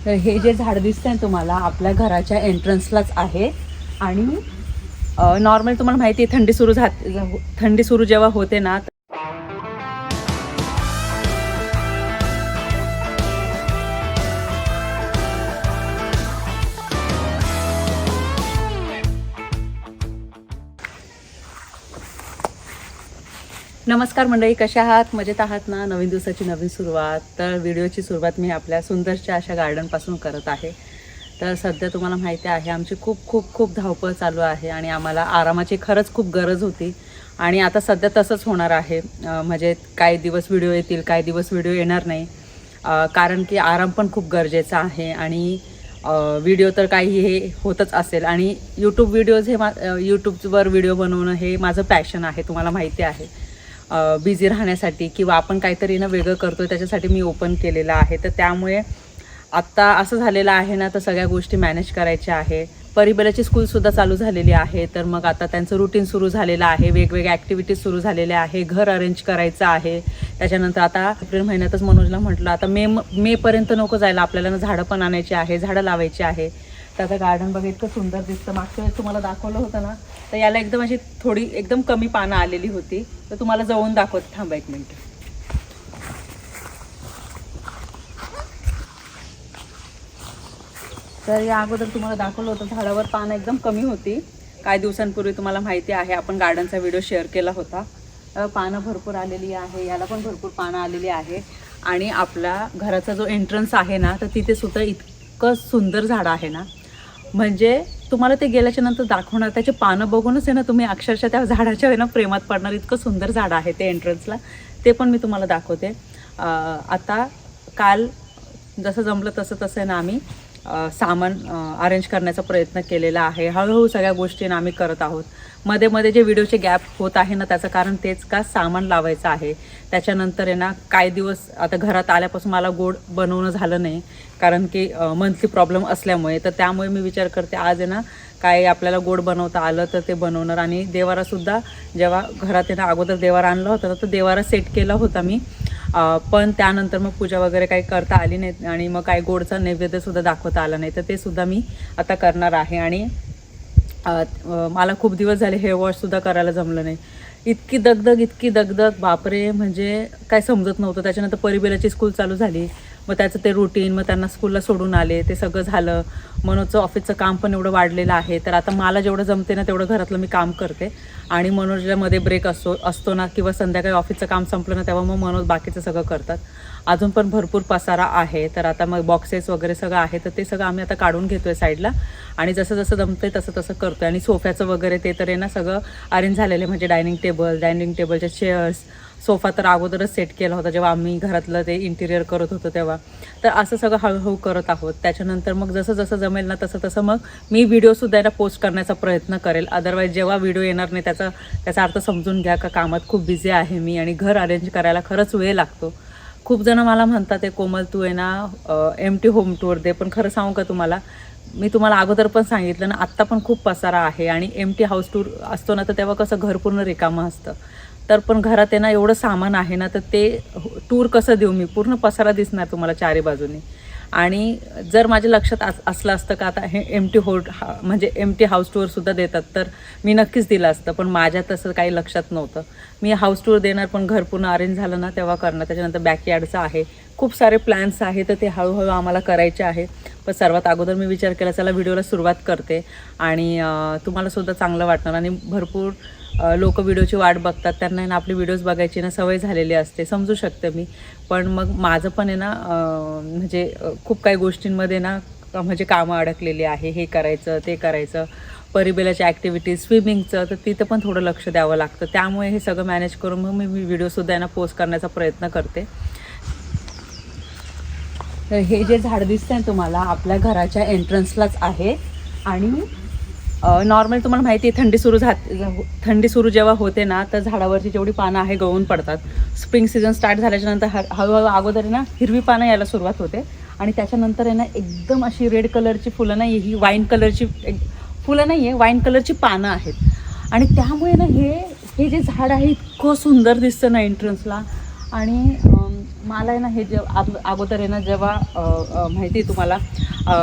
तर हे जे झाड दिसतंय तुम्हाला आपल्या घराच्या एंट्रन्सलाच आहे. आणि नॉर्मल तुम्हाला माहिती आहे थंडी सुरू जेव्हा होते ना, नमस्कार मंडळी, कशा आहात? मजेत आहात ना? नवीन दिवसाची नवीन सुरुवात. तर व्हिडिओची सुरुवात मी आपल्या सुंदरच्या अशा गार्डनपासून करत आहे. तर सध्या तुम्हाला माहिती आहे आमची खूप खूप खूप धावपळ चालू आहे आणि आम्हाला आरामाची खरंच खूप गरज होती. आणि आता सध्या तसंच होणार आहे. म्हणजे काही दिवस व्हिडिओ येतील, काही दिवस व्हिडिओ येणार नाही. कारण की आराम पण खूप गरजेचा आहे. आणि व्हिडिओ तर काही हे होतच असेल. आणि यूट्यूब व्हिडिओज यूट्यूबवर व्हिडिओ बनवणं हे माझं पॅशन आहे, तुम्हाला माहिती आहे. बिझी राहण्यासाठी किंवा आपण काहीतरी ना वेगळं करतो आहे त्याच्यासाठी मी ओपन केलेलं आहे. तर त्यामुळे आत्ता असं झालेलं आहे ना, तर सगळ्या गोष्टी मॅनेज करायच्या आहे. परिबलाची स्कूलसुद्धा चालू झालेली आहे. तर मग आता त्यांचं रुटीन सुरू झालेलं आहे, वेगवेगळ्या ॲक्टिव्हिटीज सुरू झालेल्या आहे, घर अरेंज करायचं आहे. त्याच्यानंतर आता एप्रिल महिन्यातच मनोजला म्हटलं आता मेपर्यंत नको जायला, आपल्याला ना झाडं पण आणायची आहे, झाडं लावायची आहे. तर आता गार्डन बघा इतकं सुंदर दिसतं. मागच्या वेळेस तुम्हाला दाखवलं होतं ना, तर याला एकदम अशी थोडी एकदम कमी पानं आलेली होती. तर तुम्हाला जवळून दाखवते, थांबा एक मिनिट. तर या अगोदर तुम्हाला दाखवलं होतं झाडावर पानं एकदम कमी होती. काही दिवसांपूर्वी तुम्हाला माहिती आहे आपण गार्डनचा व्हिडिओ शेअर केला होता. पानं भरपूर आलेली आहे, याला पण भरपूर पानं आलेली आहे. आणि आपला घराचा जो एंट्रन्स आहे ना, तर तिथे सुद्धा इतकं सुंदर झाड आहे ना, म्हणजे तुम्हाला ते गेल्याच्या नंतर दाखवणार, त्याचे पानं बघूनच आहे ना तुम्ही अक्षरशः त्या झाडाच्या ना प्रेमात पडणार. इतकं सुंदर झाड आहे ते एंट्रन्सला, ते पण मी तुम्हाला दाखवते. आता काल जसं जमलं तसं आहे ना आम्ही सामान अरेंज करण्याचा प्रयत्न केलेला आहे. हळूहळू सगळ्या गोष्टी आम्ही करत आहोत. मध्ये मध्ये जे व्हिडिओचे गॅप होत आहे ना, त्याचं कारण तेच का सामान लावायचं आहे. त्याच्यानंतर आहे ना काही दिवस आता घरात आल्यापासून मला गोड बनवणं झालं नाही, कारण की मंथली प्रॉब्लेम असल्यामुळे. तर त्यामुळे मी विचार करते आज आहे ना काय आपल्याला गोड बनवता आलं तर ते बनवणार. आणि देवारासुद्धा जेव्हा घरात आहे ना अगोदर देवारा आणला होता तर देवारा सेट केला होता मी, पण त्यानंतर मग पूजा वगैरे काही करता आली नाही आणि मग काही गोडचा नैवेद्यसुद्धा दाखवता आला नाही. तर ते सुद्धा मी आता करणार आहे. आणि मला खूप दिवस झाले हेअर वॉशसुद्धा करायला जमलं नाही. इतकी दगदग बापरे, म्हणजे काय समजत नव्हतं. त्याच्यानंतर परिबलाची स्कूल चालू झाली, मग त्याचं ते रुटीन, मग त्यांना स्कूलला सोडून आले, ते सगळं झालं. मनोजचं ऑफिसचं काम पण एवढं वाढलेलं आहे. तर आता मला जेवढं जमते ना तेवढं घरातलं मी काम करते. आणि मनोजमध्ये ब्रेक असतो ना, किंवा संध्याकाळी ऑफिसचं काम संपलं ना तेव्हा मग मनोज बाकीचं सगळं करतात. अजून पण भरपूर पसारा आहे. तर आता मग बॉक्सेस वगैरे सगळं आहे, तर ते सगळं आम्ही आता काढून घेतो आहे साईडला. आणि जसं जमतंय तसं करतो आहे. आणि सोफ्याचं वगैरे ते तर आहे ना सगळं अरेंज झालेलं आहे, म्हणजे डायनिंग टेबलच्या चेअर्स, सोफा तर अगोदरच सेट केला होता जेव्हा आम्ही घरातलं ते इंटिरियर करत होतो तेव्हा. तर असं सगळं हळूहळू करत आहोत. त्याच्यानंतर मग जसं जमेल ना तसं मग मी व्हिडिओसुद्धा याला पोस्ट करण्याचा प्रयत्न करेल. अदरवाईज जेव्हा व्हिडिओ येणार नाही त्याचा अर्थ समजून घ्या का कामात खूप बिझी आहे मी, आणि घर अरेंज करायला खरंच वेळ लागतो. खूप जण मला म्हणतात ते कोमल तू आहे ना एम्प्टी होम टूर दे, पण खरं सांगू का तुम्हाला, मी तुम्हाला अगोदर पण सांगितलं ना आत्ता पण खूप पसारा आहे. आणि एम्प्टी हाऊस टूर असतो ना तर तेव्हा कसं घर पूर्ण रिकामं असतं. तर पण घरात आहे ना एवढं सामान आहे ना, तर ते टूर कसं देऊ मी, पूर्ण पसारा दिसणार तुम्हाला चारी बाजूनी. आणि जर माझ्या लक्षात असलं असतं का आता हे म्हणजे एम्प्टी हाऊस टूरसुद्धा देतात तर मी नक्कीच दिलं असतं. पण माझ्या तसं काही लक्षात नव्हतं. मी हाऊस टूर देणार पण घर पूर्ण अरेंज झालं ना तेव्हा करणार. त्याच्यानंतर बॅकयार्डचं आहे, खूप सारे प्लॅन्स आहे, तर ते हळूहळू आम्हाला करायचे आहे. पण सर्वात अगोदर मी विचार केला चला व्हिडिओला सुरुवात करते आणि तुम्हालासुद्धा चांगलं वाटणार. आणि भरपूर लोक व्हिडिओची वाट बघतात, त्यांना ना आपली व्हिडिओज बघायची ना सवय झालेली असते, समजू शकते मी. पण मग माझं पण आहे ना म्हणजे खूप काही गोष्टींमध्ये ना म्हणजे कामं अडकलेली आहे. हे करायचं ते करायचं, परिबलाच्या ॲक्टिव्हिटीज, स्विमिंगचं, तर तिथं पण थोडं लक्ष द्यावं लागतं. त्यामुळे हे सगळं मॅनेज करून मग मी व्हिडिओसुद्धा यांना पोस्ट करण्याचा प्रयत्न करते. तर हे जे झाड दिसतंय तुम्हाला आपल्या घराच्या एंट्रन्सलाच आहे. आणि नॉर्मल तुम्हाला माहिती आहे थंडी सुरू जेव्हा होते ना तर झाडावरची जेवढी पानं आहे गळून पडतात. स्प्रिंग सीझन स्टार्ट झाल्याच्यानंतर हळूहळू अगोदर आहे ना हिरवी पानं यायला सुरुवात होते. आणि त्याच्यानंतर आहे ना एकदम अशी रेड कलरची फुलं नाही, ही वाईन कलरची फुलं नाही आहे, वाईन कलरची पानं आहेत. आणि त्यामुळे ना हे जे झाड आहे इतकं सुंदर दिसतं ना एंट्रन्सला. आणि मला आहे ना हे अगोदर आहे ना जेव्हा माहिती आहे तुम्हाला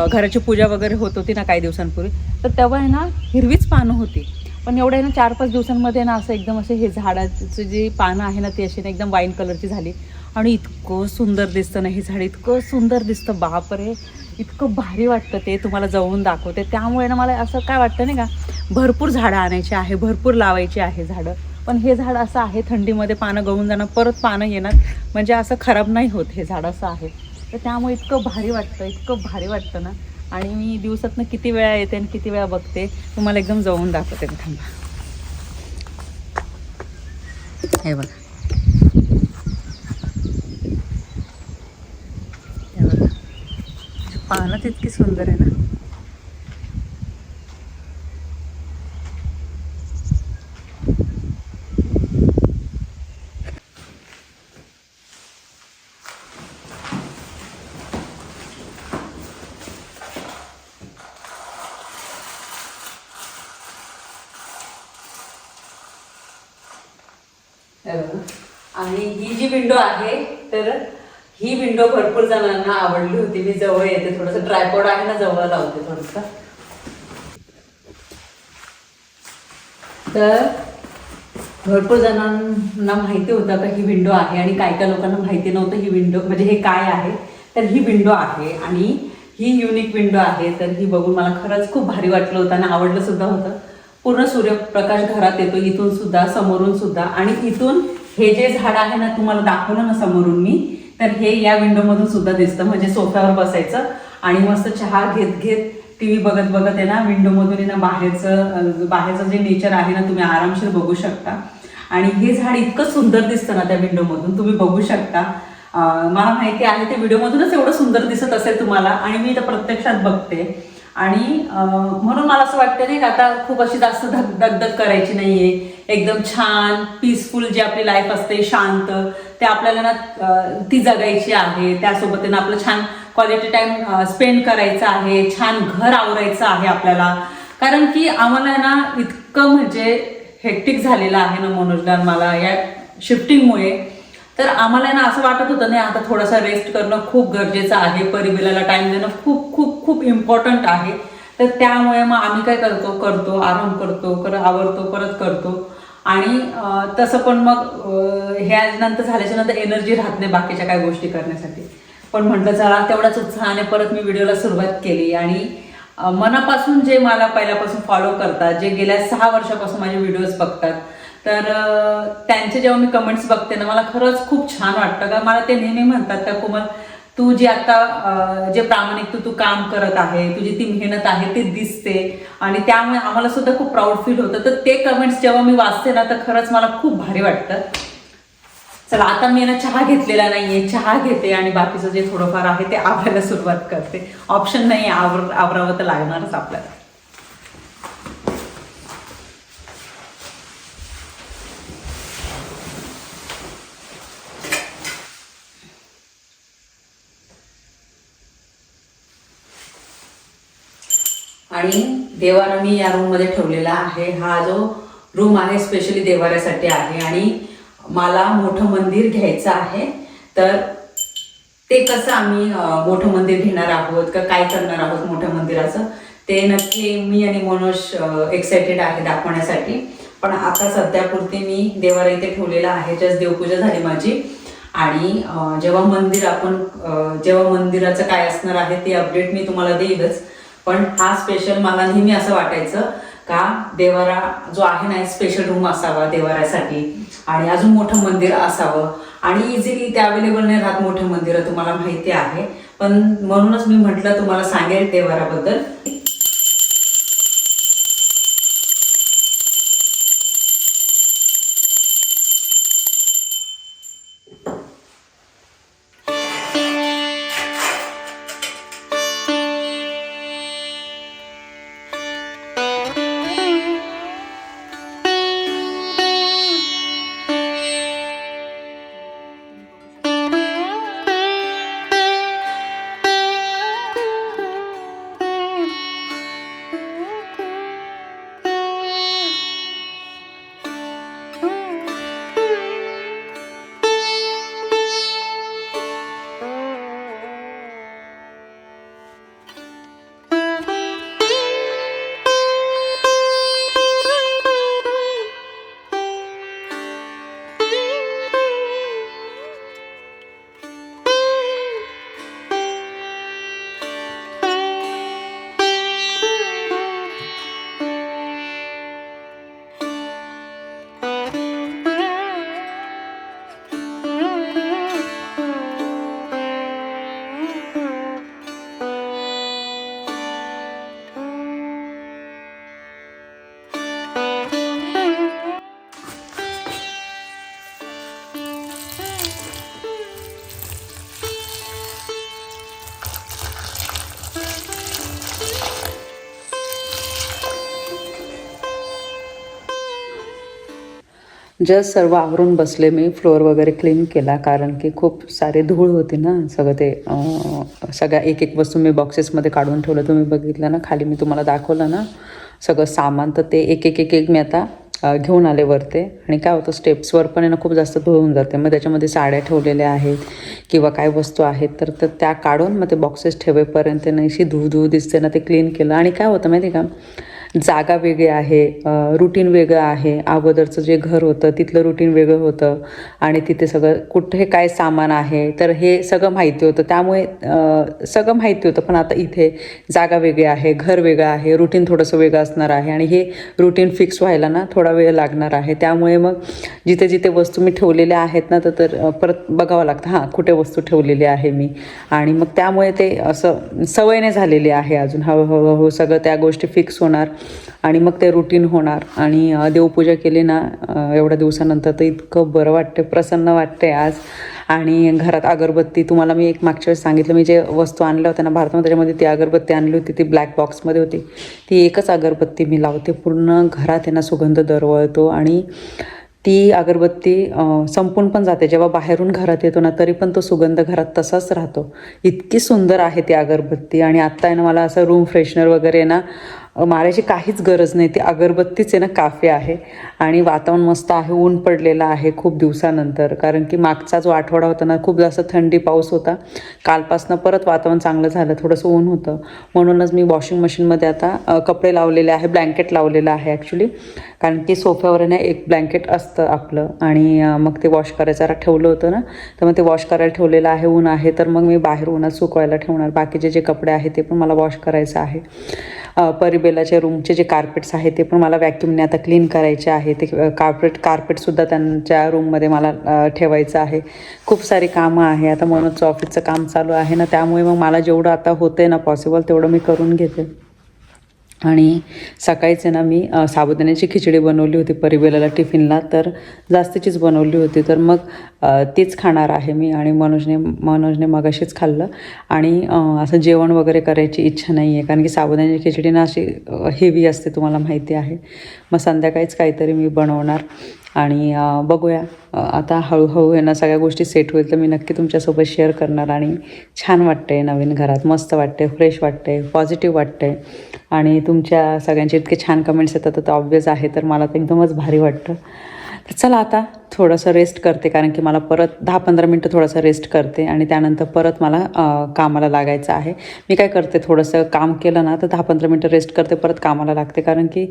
घराची पूजा वगैरे होत होती ना काही दिवसांपूर्वी, तर तेव्हा आहे ना हिरवीच पानं होती. पण एवढं आहे ना 4-5 दिवसांमध्ये ना असं एकदम असं हे झाडाचं जी पानं आहे ना ती अशी ना एकदम वाईन कलरची झाली आणि इतकं सुंदर दिसतं ना हे झाड, इतकं सुंदर दिसतं, बापरे इतकं भारी वाटतं. ते तुम्हाला जवळून दाखवते. त्यामुळे ना मला असं काय वाटतं नाही का, भरपूर झाडं आणायची आहे, भरपूर लावायची आहे झाडं. पण हे झाड असं आहे थंडीमध्ये पानं गळून जाणार, परत पानं येणार, म्हणजे असं खराब नाही होत हे झाड, असं आहे. तर त्यामुळे इतकं भारी वाटतं, इतकं भारी वाटतं ना. आणि मी दिवसातनं किती वेळा येते आणि किती वेळा बघते, तुम्हाला एकदम जवळून दाखवते. थांबा, हे बघा, हे बघा, पानं इतकी सुंदर आहे ना. आणि ही जी विंडो आहे, तर ही विंडो भरपूर जणांना आवडली होती. मी जवळ येते, थोडंसं ट्रायपॉड आहे ना जवळ लावते थोडंसं. तर भरपूर जणांना माहिती होतं का ही विंडो आहे, आणि काय काय लोकांना माहिती नव्हतं ही विंडो म्हणजे हे काय आहे. तर ही विंडो आहे आणि ही युनिक विंडो आहे. तर ही बघून मला खरंच खूप भारी वाटलं होतं आणि आवडलं सुद्धा होतं. पूर्ण सूर्यप्रकाश घरात येतो, इथून सुद्धा, समोरून सुद्धा. आणि इथून हे जे झाड आहे ना तुम्हाला दाखवलं ना समोरून मी, तर हे या विंडोमधून सुद्धा दिसतं. म्हणजे सोफ्यावर बसायचं आणि मस्त चहा घेत घेत टी व्ही बघत बघत आहे ना विंडोमधून ना बाहेरचं जे नेचर आहे ना तुम्ही आरामशीर बघू शकता. आणि हे झाड इतकं सुंदर दिसतं ना त्या विंडोमधून, तुम्ही बघू शकता. मला माहिती आहे ते व्हिडिओमधूनच एवढं सुंदर दिसत असेल तुम्हाला, आणि मी तर प्रत्यक्षात बघते. आणि म्हणून मला असं वाटतं नाही का, आता खूप अशी जास्त दगदग करायची नाहीये. एकदम छान पीसफुल जी आपली लाईफ असते, शांत, ते आपल्याला ना ती जगायची आहे. त्यासोबत ना आपलं छान क्वालिटी टाइम स्पेंड करायचा आहे, छान घर आवरायचं आहे आपल्याला. कारण की आम्हाला ना इतकं म्हणजे हेक्टिक झालेलं आहे ना मनोजला मला या शिफ्टिंगमुळे. तर आम्हाला ना असं वाटत होतं नाही आता थोडासा रेस्ट करणं खूप गरजेचं आहे, परिवाराला टाइम देणं खूप खूप खूप इम्पॉर्टंट आहे. तर त्यामुळे मग आम्ही काय करतो आराम करतो, आवरतो, परत करतो. आणि तसं पण मग ह्या नंतर झाल्याच्या नंतर एनर्जी राहत नाही बाकीच्या काय गोष्टी करण्यासाठी. पण म्हटलं चला तेवढाच उत्साहाने परत मी व्हिडिओला सुरुवात केली. आणि मनापासून जे मला पहिल्यापासून फॉलो करतात, जे गेल्या 6 वर्षापासून माझे व्हिडिओज बघतात, तर त्यांचे जेव्हा मी कमेंट्स बघते ना मला खरंच खूप छान वाटतं. का मला ते नेहमी म्हणतात का कोमल, तू जे आता जे प्रामाणिक तू काम करत आहे, तुझी ती मेहनत आहे ते दिसते, आणि त्यामुळे आम्हाला सुद्धा खूप प्राऊड फील होतं. तर ते कमेंट्स जेव्हा मी वाचते ना तर खरंच मला खूप भारी वाटतं. चला आता मी ना चहा घेतलेला नाहीये, चहा घेते आणि बाकीचं जे थोडंफार आहे ते आवरायला सुरुवात करते. ऑप्शन नाही, आवरावं तर लागणारच आपल्याला. आणि देवारा मी या रूम मध्ये ठेवलेला आहे. हा जो रूम आहे स्पेशली देवाऱ्यासाठी आहे. आणि मला मोठं मंदिर घ्यायचं आहे. तर ते कसं आम्ही मोठं मंदिर घेणार आहोत का काय करणार आहोत मोठ्या मंदिराचं, ते नक्की मी आणि मनोज एक्साइटेड आहे दाखवण्यासाठी. पण आता सध्यापुरती मी देवारा इथे ठेवलेला आहे. जस्ट देवपूजा झाली माझी. आणि जेव्हा मंदिराचं काय असणार आहे ते अपडेट मी तुम्हाला देईलच. पण हा स्पेशल मला नेहमी असं वाटायचं का देवारा जो आहे ना स्पेशल रूम असावा देवाऱ्यासाठी, आणि अजून मोठं मंदिर असावं. आणि इझिली ते अवेलेबल नाही राहत मोठं मंदिर, तुम्हाला माहिती आहे. पण म्हणूनच मी म्हटलं तुम्हाला सांगेल देवाऱ्याबद्दल. जस्ट सर्व आवरून बसले मी. फ्लोअर वगैरे क्लीन केला कारण की खूप सारे धूळ होती ना. सगळं ते सगळ्या एक एक वस्तू मी बॉक्सेसमध्ये काढून ठेवलं. तुम्ही बघितलं ना खाली मी तुम्हाला दाखवलं ना सगळं सामान. तर ते एक एक एक एक मी आता घेऊन आले वरते. आणि काय होतं स्टेप्सवर पण आहे ना खूप जास्त धूळ होऊन जाते. मग त्याच्यामध्ये साड्या ठेवलेल्या आहेत किंवा काय वस्तू आहेत तर त्या काढून मग ते बॉक्सेस ठेवेपर्यंत अशी धूळ दिसते ना. ते क्लीन केलं. आणि काय होतं माहिती का, जागा वेगळी आहे, रुटीन वेगळं आहे. अगोदरचं जे घर होतं तिथलं रुटीन वेगळं होतं आणि तिथे सगळं कुठे काय सामान आहे तर हे सगळं माहिती होतं. त्यामुळे सगळं माहिती होतं. पण आता इथे जागा वेगळी आहे, घर वेगळं आहे, रुटीन थोडंसं वेगळं असणार आहे आणि हे रुटीन फिक्स व्हायला ना थोडा वेळ लागणार आहे. त्यामुळे मग जिथे जिथे वस्तू मी ठेवलेल्या आहेत ना तर परत बघावं लागतं हां कुठे वस्तू ठेवलेली आहे मी. आणि मग त्यामुळे ते असं सवय नाही झालेली आहे अजून. हळूहळू सगळं त्या गोष्टी फिक्स होणार आणि मग ते रुटीन होणार. आणि देवपूजा केली ना एवढ्या दिवसानंतर तर इतकं बरं वाटते, प्रसन्न वाटते आज. आणि घरात अगरबत्ती तुम्हाला मी एक मागच्या वेळेस सांगितलं मी जे वस्तू आणल्या होत्या ना भारतामध्ये त्याच्यामध्ये ती अगरबत्ती आणली होती. ती ब्लॅक बॉक्समध्ये होती. ती एकच अगरबत्ती मी लावते. पूर्ण घरात आहे ना सुगंध दरवळतो आणि ती अगरबत्ती संपून पण जाते. जेव्हा बाहेरून घरात येतो ना तरी पण तो सुगंध घरात तसाच राहतो. इतकी सुंदर आहे ती अगरबत्ती. आणि आत्ता आहे ना मला असं रूम फ्रेशनर वगैरे ना मारायची काहीच गरज नाही. ती अगरबत्तीच आहे ना काफी आहे. आणि वातावरण मस्त आहे. ऊन पडलेलं आहे खूप दिवसानंतर. कारण की मागचा जो आठवडा होता ना खूप जास्त थंडी पाऊस होता. कालपासनं परत वातावरण चांगलं झालं, थोडंसं ऊन होतं. म्हणूनच मी वॉशिंग मशीनमध्ये आता कपडे लावलेले आहे, ब्लँकेट लावलेलं आहे ॲक्च्युली. कारण की सोफ्यावर ना एक ब्लँकेट असतं आपलं आणि मग ते वॉश करायचं ठेवलं होतं ना तर मग ते वॉश करायला ठेवलेलं आहे. ऊन आहे तर मग मी बाहेर उन्हात सुकवायला ठेवणार. बाकीचे जे कपडे आहेत ते पण मला वॉश करायचं आहे. परिबेलाच्या रूमचे जे कार्पेट्स आहेत ते पण मला वॅक्यूमने आता क्लीन करायचे आहे. ते कार्पेटसुद्धा त्यांच्या रूममध्ये मला ठेवायचं आहे. खूप सारी कामं आहे आता. म्हणूनच ऑफिसचं काम चालू आहे ना त्यामुळे मग मला जेवढं आता होतं आहे ना पॉसिबल तेवढं मी करून घेते. आणि सकाळीच ना मी साबुदाण्याची खिचडी बनवली होती परिबेलाला टिफिनला. तर जास्तीचीच बनवली होती तर मग तीच खाणार आहे मी. आणि मनोजने मगाशीच खाल्लं. आणि असं जेवण वगैरे करायची इच्छा नाही आहे कारण की साबुदाण्याची खिचडी ना अशी हेवी असते तुम्हाला माहिती आहे. मग संध्याकाळीच काहीतरी मी बनवणार. आणि बघूया आता हळूहळू आहे ना सगळ्या गोष्टी सेट होईल तर मी नक्की तुमच्यासोबत शेअर करणार. आणि छान वाटते नवीन घरात, मस्त वाटते, फ्रेश वाटते, पॉझिटिव्ह वाटते. आणि तुमच्या सगळ्यांचे इतके छान कमेंट्स येतात तर ऑब्वियस आहे तर मला तर एकदमच भारी वाटतं. तर चला आता थोडंसं रेस्ट करते कारण की मला परत 10-15 मिनटं थोडंसं रेस्ट करते आणि त्यानंतर परत मला कामाला लागायचं आहे. मी काय करते थोडंसं काम केलं ना तर 10-15 मिनटं रेस्ट करते, परत कामाला लागते. कारण की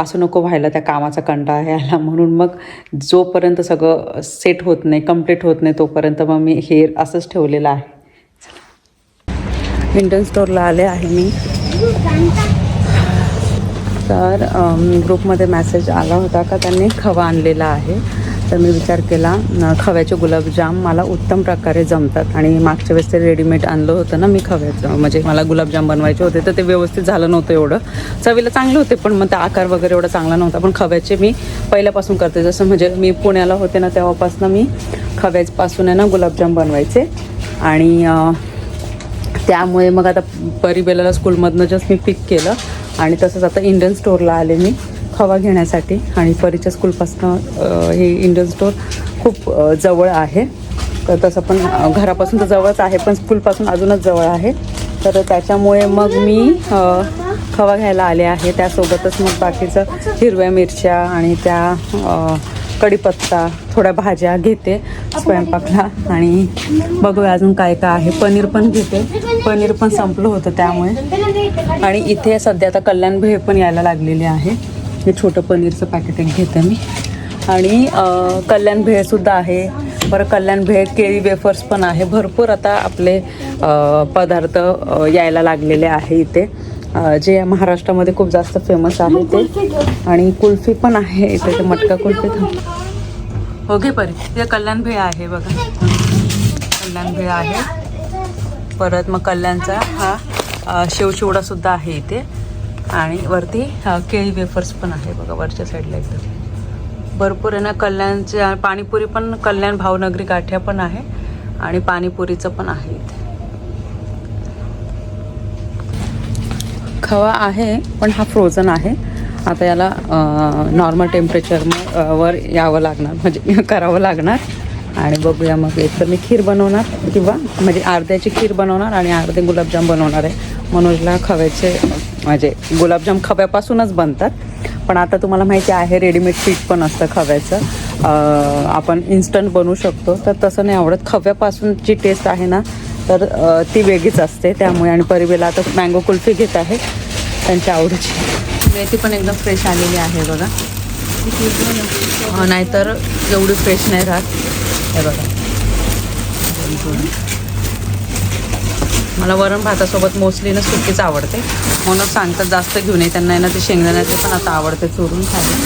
असं नको व्हायला त्या कामाचा कंटाळा यायला. म्हणून मग जोपर्यंत सगळं सेट होत नाही, कंप्लीट होत नाही तोपर्यंत मग मी हे असंच ठेवलेलं आहे. इंडियन स्टोअरला आले आहे मी. तर ग्रुपमध्ये मेसेज आला होता का त्यांनी खवा आणलेला आहे. तर मी विचार केला खव्याचे गुलाबजाम मला उत्तम प्रकारे जमतात. आणि मागच्या वेळेस ते रेडीमेड आणलं होतं ना मी खव्याचं, म्हणजे मला गुलाबजाम बनवायचे होते तर ते व्यवस्थित झालं नव्हतं एवढं. चवीला चांगले होते पण मग त्या आकार वगैरे एवढा चांगला नव्हता. पण खव्याचे मी पहिल्यापासून करते. जसं म्हणजे मी पुण्याला होते ना तेव्हापासून मी खव्यापासून आहे ना गुलाबजाम बनवायचे. आणि त्यामुळे मग आता परिबेलाला स्कूलमधनं जस्ट मी पिक केलं. आणि तसंच आता इंडियन स्टोअरला आले मी खवा घेण्यासाठी. आणि परीच्या स्कूलपासनं हे इंडियन स्टोअर खूप जवळ आहे. तर तसं पण घरापासून तर जवळच आहे पण स्कूलपासून अजूनच जवळ आहे. तर त्याच्यामुळे मग मी खवा घ्यायला आले आहे. त्यासोबतच मग बाकीचं हिरव्या मिरच्या आणि त्या कढीपत्ता, थोड्या भाज्या घेते स्वयंपाकला. आणि बघूया अजून काय काय आहे. पनीर पण घेते, पनीर पण संपलं होतं त्यामुळे. आणि इथे सध्या आता कल्याण भेळ पण यायला लागलेली आहे. हे छोटं पनीरचं पॅकेट एक घेते मी. आणि कल्याण भेळसुद्धा आहे. बरं कल्याण भेळ, केळी वेफर्स पण आहे. भरपूर आता आपले पदार्थ यायला लागलेले आहे इथे, जे महाराष्ट्रामध्ये खूप जास्त फेमस आहे ते. आणि कुल्फी पण आहे इथे, ते मटका कुल्फी. हो घे परी, तिथे कल्याण भेळ आहे बघा, कल्याण भेळ आहे. परत मग कल्याणचा हा शेवचिवडासुद्धा आहे इथे. आणि वरती केळी वेफर्स पण आहे बघा वरच्या साईडला एकदम. भरपूर आहे ना कल्याणच्या. पाणीपुरी पण कल्याण भावनगरी गाठ्या पण आहे आणि पाणीपुरीचं पण आहे इथे. खवा आहे पण हा फ्रोझन आहे. आता याला नॉर्मल टेम्परेचर वर यावं लागणार, म्हणजे करावं लागणार. आणि बघूया मग, एक तर मी खीर बनवणार किंवा म्हणजे अर्ध्याची खीर बनवणार आणि अर्धे गुलाबजाम बनवणार आहे. मनोजला खव्याचे म्हणजे गुलाबजाम खव्यापासूनच बनतात, पण आता तुम्हाला माहिती आहे रेडीमेड पीठ पण असतं खव्याचं, आपण इन्स्टंट बनवू शकतो. तर तसं नाही आवडत, खव्यापासून जी टेस्ट आहे ना तर ती वेगळीच असते. त्यामुळे आणि परिवेला आता मँगो कुल्फी घेत आहे त्यांच्या आवडीची. मेथी पण एकदम फ्रेश आलेली आहे बघा, नाहीतर एवढी फ्रेश नाही राहत. हे बघा, मला वरण भातासोबत मोस्टली ना सुकीच आवडते, म्हणून सांगतात जास्त घेऊन ये. त्यांना ना ते शेंगदाण्याचे पण आता आवडते चुरून खायला.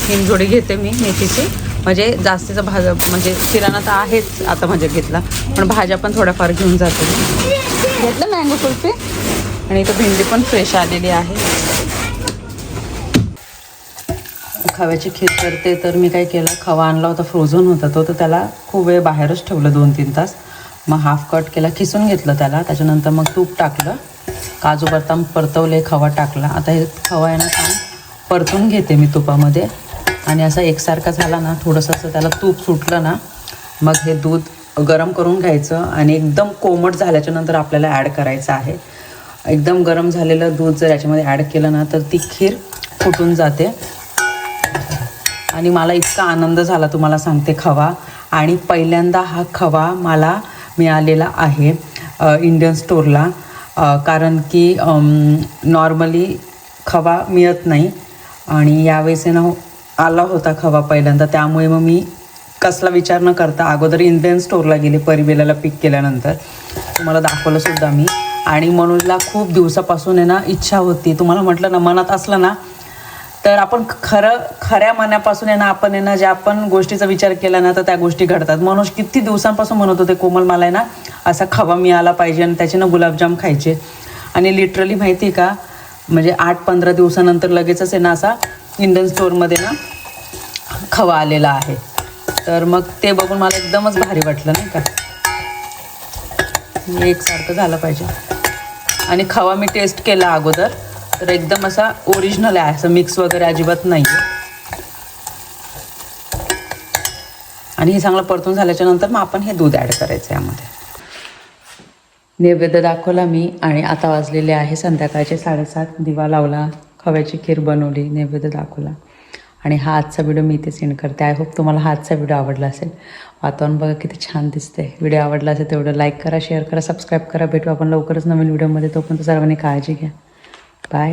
तीन जोडी घेते मी मेथीची, म्हणजे जास्तीचा भाज्या म्हणजे किराणा तर आहेच आता म्हणजे घेतला, पण भाज्या पण थोड्याफार घेऊन जाते. घेतलं मँगो कुल्फी. आणि इथं भेंडी पण फ्रेश आलेली आहे. खव्याची खीर करते तर मी काय केलं, खवा आणला होता, फ्रोझन होता तो, तर त्याला खूप वेळ बाहेरच ठेवलं 2-3 तास. मग हाफ कट केला, खिसून घेतलं त्याला. त्याच्यानंतर मग तूप टाकलं, काजू बदाम परतवले, खवा टाकला. आता हे खवा आहे ना छान परतून घेते मी तुपामध्ये. आणि असा एकसारखा झाला ना, थोडंसं असं त्याला तूप सुटलं ना, मग हे दूध गरम करून घ्यायचं आणि एकदम कोमट झाल्याच्यानंतर आपल्याला ॲड करायचं आहे. एकदम गरम झालेलं दूध जर याच्यामध्ये ॲड केलं ना तर ती खीर फुटून जाते. आणि मला इतका आनंद झाला तुम्हाला सांगते खवा. आणि पहिल्यांदा हा खवा मला मिळालेला आहे इंडियन स्टोअरला, कारण की नॉर्मली खवा मिळत नाही. आणि यावेळेस ना आला होता खवा पहिल्यांदा, त्यामुळे मग मी कसला विचार न करता अगोदर इंडियन स्टोअरला गेले परिवेलाला पिक केल्यानंतर. तुम्हाला दाखवलं सुद्धा मी. आणि मनोजला खूप दिवसापासून आहे ना इच्छा होती, तुम्हाला म्हटलं ना मनात असलं ना तर आपण खऱ्या मनापासून आहे ना, आपण आहे ना ज्या आपण गोष्टीचा विचार केला ना तर त्या गोष्टी घडतात. मनोज किती दिवसांपासून म्हणत होते, कोमल मला आहे ना असा खवा मिळाला पाहिजे आणि त्याचे ना गुलाबजाम खायचे. आणि लिटरली माहिती आहे का, म्हणजे 8-15 दिवसानंतर लगेचच आहे ना असा इंडियन स्टोअरमध्ये ना खवा आलेला आहे. तर मग ते बघून मला एकदमच भारी वाटलं नाही का, एकसारखं झालं पाहिजे. आणि खवा मी टेस्ट केला अगोदर, तर एकदम असा ओरिजिनल आहे, असं मिक्स वगैरे अजिबात नाही आहे. आणि हे चांगलं परतून झाल्याच्या नंतर मग आपण हे दूध ॲड करायचं यामध्ये. नैवेद्य दाखवला मी आणि आता वाजलेले आहे संध्याकाळचे 7:30. दिवा लावला, खव्याची खीर बनवली, नैवेद्य दाखवला. आणि हा आजचा व्हिडिओ मी इथे सेंड करते. आय होप तुम्हाला हा आजचा व्हिडिओ आवडला असेल. वातावरण बघा किती छान दिसते. व्हिडिओ आवडला असेल तेवढं लाईक करा, शेअर करा, सबस्क्राईब करा. भेटू आपण लवकरच नवीन व्हिडिओमध्ये. तोपर्यंत सर्वांनी काळजी घ्या. बाय.